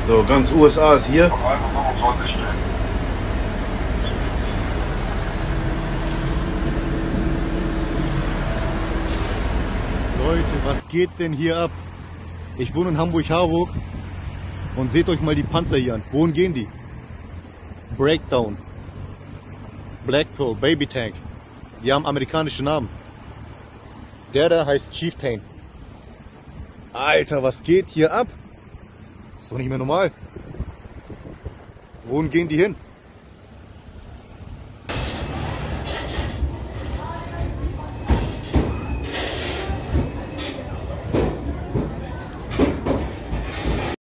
So, ganz USA ist hier. Leute, was geht denn hier ab? Ich wohne in Hamburg-Harburg und seht euch mal die Panzer hier an. Wohin gehen die? Breakdown, Black Pearl, Baby Tank. Die haben amerikanische Namen. Der da heißt Chieftain. Alter, was geht hier ab? Ist doch nicht mehr normal. Wohin gehen die hin?